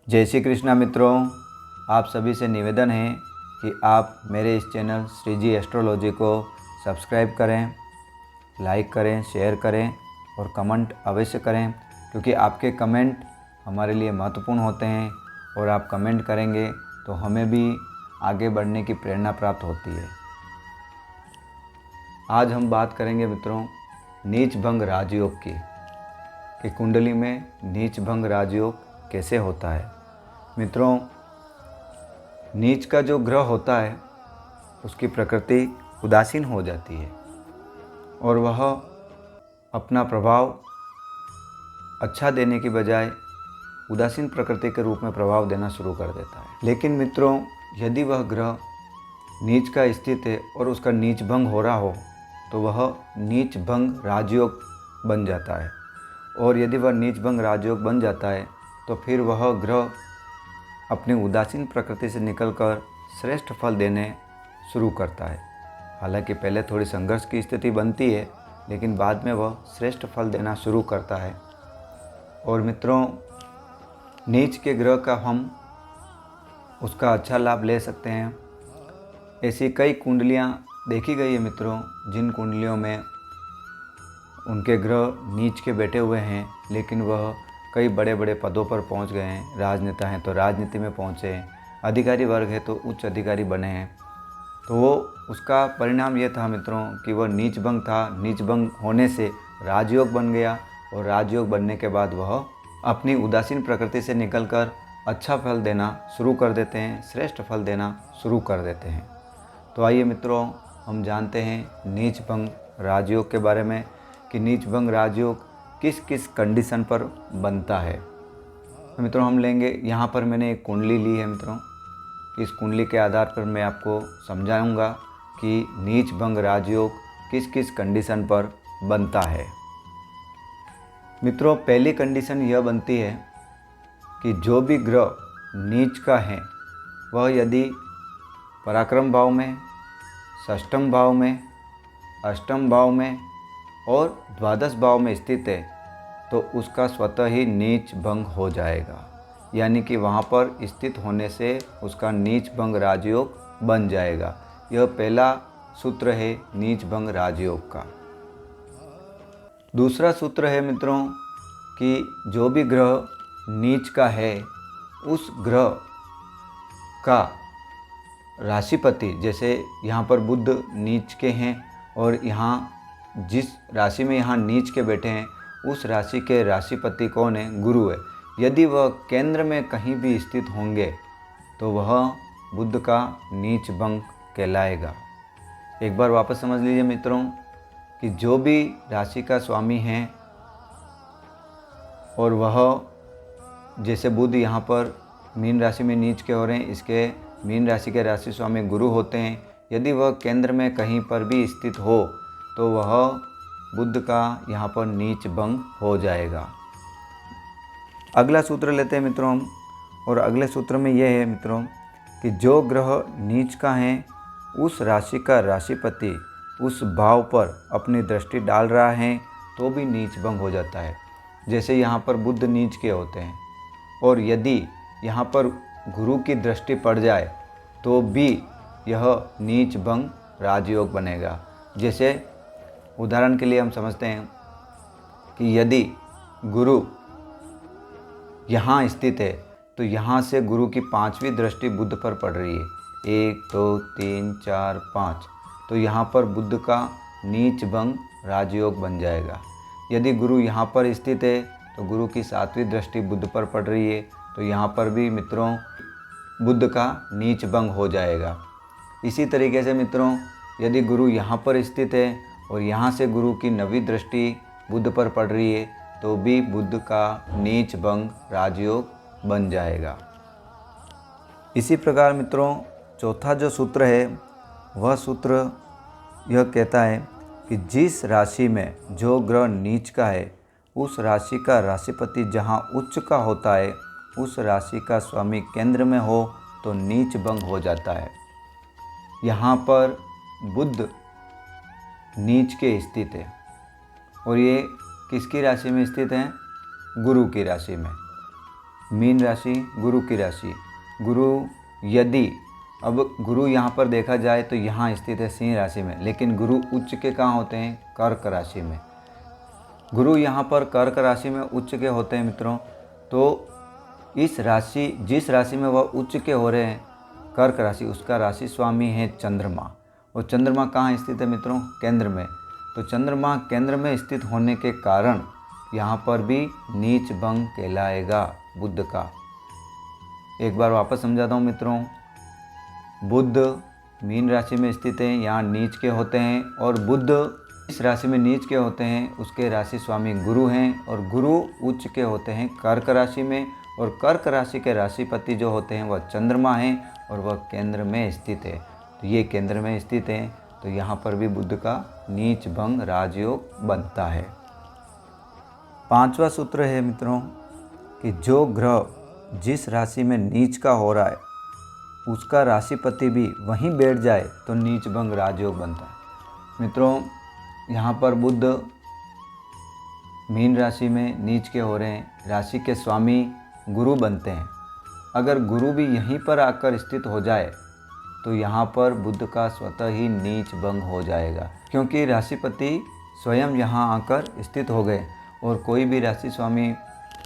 जय श्री कृष्णा मित्रों, आप सभी से निवेदन है कि आप मेरे इस चैनल श्री जी एस्ट्रोलॉजी को सब्सक्राइब करें, लाइक करें, शेयर करें और कमेंट अवश्य करें, क्योंकि आपके कमेंट हमारे लिए महत्वपूर्ण होते हैं और आप कमेंट करेंगे तो हमें भी आगे बढ़ने की प्रेरणा प्राप्त होती है। आज हम बात करेंगे मित्रों नीच भंग राजयोग की, कि कुंडली में नीच भंग राजयोग कैसे होता है। मित्रों, नीच का जो ग्रह होता है उसकी प्रकृति उदासीन हो जाती है और वह अपना प्रभाव अच्छा देने की बजाय उदासीन प्रकृति के रूप में प्रभाव देना शुरू कर देता है। लेकिन मित्रों, यदि वह ग्रह नीच का स्थित है और उसका नीच भंग हो रहा हो तो वह नीच भंग राजयोग बन जाता है। और यदि वह नीच भंग राजयोग बन जाता है तो फिर वह ग्रह अपनी उदासीन प्रकृति से निकलकर श्रेष्ठ फल देने शुरू करता है। हालांकि पहले थोड़ी संघर्ष की स्थिति बनती है, लेकिन बाद में वह श्रेष्ठ फल देना शुरू करता है। और मित्रों, नीच के ग्रह का हम उसका अच्छा लाभ ले सकते हैं। ऐसी कई कुंडलियां देखी गई है मित्रों, जिन कुंडलियों में उनके ग्रह नीच के बैठे हुए हैं, लेकिन वह कई बड़े बड़े पदों पर पहुंच गए हैं। राजनेता हैं तो राजनीति में पहुंचे हैं, अधिकारी वर्ग है तो उच्च अधिकारी बने हैं। तो वो उसका परिणाम ये था मित्रों कि वह नीच भंग था। नीच भंग होने से राजयोग बन गया और राजयोग बनने के बाद वह अपनी उदासीन प्रकृति से निकलकर अच्छा फल देना शुरू कर देते हैं, श्रेष्ठ फल देना शुरू कर देते हैं। तो आइए मित्रों, हम जानते हैं नीच भंग राजयोग के बारे में, कि नीच भंग राजयोग किस किस कंडीशन पर बनता है। तो मित्रों, हम लेंगे, यहाँ पर मैंने एक कुंडली ली है मित्रों। इस कुंडली के आधार पर मैं आपको समझाऊंगा कि नीच भंग राजयोग किस किस कंडीशन पर बनता है। मित्रों, पहली कंडीशन यह बनती है कि जो भी ग्रह नीच का है वह यदि पराक्रम भाव में, षष्ठम भाव में, अष्टम भाव में और द्वादश भाव में स्थित है तो उसका स्वतः ही नीच भंग हो जाएगा। यानी कि वहाँ पर स्थित होने से उसका नीच भंग राजयोग बन जाएगा। यह पहला सूत्र है नीच भंग राजयोग का। दूसरा सूत्र है मित्रों कि जो भी ग्रह नीच का है उस ग्रह का राशिपति, जैसे यहाँ पर बुध नीच के हैं और यहाँ जिस राशि में यहाँ नीच के बैठे हैं उस राशि के राशिपति कौन है? गुरु है। यदि वह केंद्र में कहीं भी स्थित होंगे तो वह बुध का नीच भंग कहलाएगा। एक बार वापस समझ लीजिए मित्रों कि जो भी राशि का स्वामी है और वह, जैसे बुध यहाँ पर मीन राशि में नीच के हो रहे हैं, इसके मीन राशि के राशि स्वामी गुरु होते हैं। यदि वह केंद्र में कहीं पर भी स्थित हो तो वह बुध का यहाँ पर नीच भंग हो जाएगा। अगला सूत्र लेते हैं मित्रों हम, और अगले सूत्र में यह है मित्रों कि जो ग्रह नीच का है उस राशि का राशिपति उस भाव पर अपनी दृष्टि डाल रहा है तो भी नीच भंग हो जाता है। जैसे यहाँ पर बुध नीच के होते हैं और यदि यहाँ पर गुरु की दृष्टि पड़ जाए तो भी यह नीच भंग राजयोग बनेगा। जैसे उदाहरण के लिए हम समझते हैं कि यदि गुरु यहाँ स्थित है तो यहाँ से गुरु की पांचवी दृष्टि बुध पर पड़ रही है, 1 2 3 4 5, तो यहाँ पर बुध का नीच भंग राजयोग बन जाएगा। यदि गुरु यहाँ पर स्थित है तो गुरु की 7वीं दृष्टि बुध पर पड़ रही है तो यहाँ पर भी मित्रों बुध का नीच भंग हो जाएगा। इसी तरीके से मित्रों, यदि गुरु यहाँ पर स्थित है और यहाँ से गुरु की 9वीं दृष्टि बुध पर पड़ रही है तो भी बुध का नीच भंग राजयोग बन जाएगा। इसी प्रकार मित्रों, चौथा जो सूत्र है वह सूत्र यह कहता है कि जिस राशि में जो ग्रह नीच का है उस राशि का राशिपति जहाँ उच्च का होता है उस राशि का स्वामी केंद्र में हो तो नीच भंग हो जाता है। यहाँ पर बुध नीच के स्थित है और ये किसकी राशि में स्थित है? गुरु की राशि में। मीन राशि गुरु की राशि। गुरु यदि अब गुरु यहाँ पर देखा जाए तो यहाँ स्थित है सिंह राशि में, लेकिन गुरु उच्च के कहाँ होते हैं? कर्क राशि में। गुरु यहाँ पर कर्क राशि में उच्च के होते हैं मित्रों। तो इस राशि जिस राशि में वह उच्च के हो रहे हैं कर्क राशि, उसका राशि स्वामी है चंद्रमा। और चंद्रमा कहाँ स्थित है मित्रों? केंद्र में। तो चंद्रमा केंद्र में स्थित होने के कारण यहाँ पर भी नीच भंग कहलाएगा बुध का। एक बार वापस समझाता हूँ मित्रों। बुध मीन राशि में स्थित है, यहाँ नीच के होते हैं, और बुध इस राशि में नीच के होते हैं, उसके राशि स्वामी गुरु हैं, और गुरु उच्च के होते हैं कर्क राशि में, और कर्क राशि के राशिपति जो होते हैं वह चंद्रमा हैं, और वह केंद्र में स्थित है। तो ये केंद्र में स्थित है, तो यहाँ पर भी बुध का नीच भंग राजयोग बनता है। 5वां सूत्र है मित्रों कि जो ग्रह जिस राशि में नीच का हो रहा है उसका राशिपति भी वहीं बैठ जाए तो नीच भंग राजयोग बनता है। मित्रों यहाँ पर बुध मीन राशि में नीच के हो रहे हैं, राशि के स्वामी गुरु बनते हैं। अगर गुरु भी यहीं पर आकर स्थित हो जाए तो यहाँ पर बुध का स्वतः ही नीच भंग हो जाएगा, क्योंकि राशिपति स्वयं यहाँ आकर स्थित हो गए। और कोई भी राशि स्वामी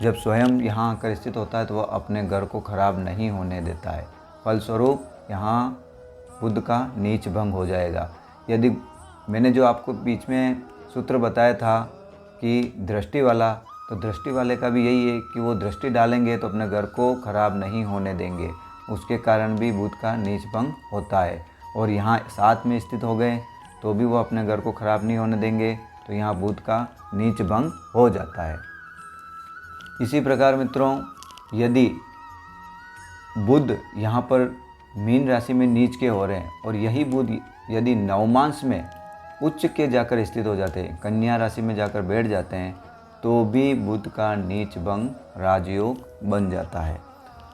जब स्वयं यहाँ आकर स्थित होता है तो वह अपने घर को खराब नहीं होने देता है। फलस्वरूप यहाँ बुध का नीच भंग हो जाएगा। यदि मैंने जो आपको बीच में सूत्र बताया था कि दृष्टि वाला, तो दृष्टि वाले का भी यही है कि वो दृष्टि डालेंगे तो अपने घर को खराब नहीं होने देंगे, उसके कारण भी बुध का नीच भंग होता है। और यहाँ साथ में स्थित हो गए तो भी वो अपने घर को खराब नहीं होने देंगे, तो यहाँ बुध का नीच भंग हो जाता है। इसी प्रकार मित्रों यदि बुध यहाँ पर मीन राशि में नीच के हो रहे हैं और यही बुध यदि नवमांश में उच्च के जाकर स्थित हो जाते हैं, कन्या राशि में जाकर बैठ जाते हैं, तो भी बुध का नीच भंग राजयोग बन जाता है।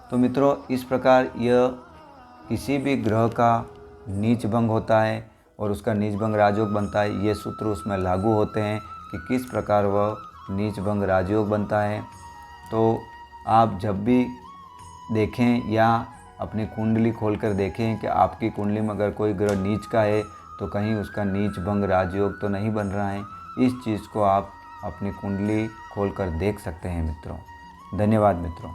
तो मित्रों इस प्रकार यह किसी भी ग्रह का नीच भंग होता है और उसका नीच भंग राजयोग बनता है, ये सूत्र उसमें लागू होते हैं कि किस प्रकार वह नीच भंग राजयोग बनता है। तो आप जब भी देखें या अपनी कुंडली खोलकर देखें कि आपकी कुंडली में अगर कोई ग्रह नीच का है तो कहीं उसका नीच भंग राजयोग तो नहीं बन रहा है। इस चीज़ को आप अपनी कुंडली खोलकर देख सकते हैं मित्रों। धन्यवाद मित्रों।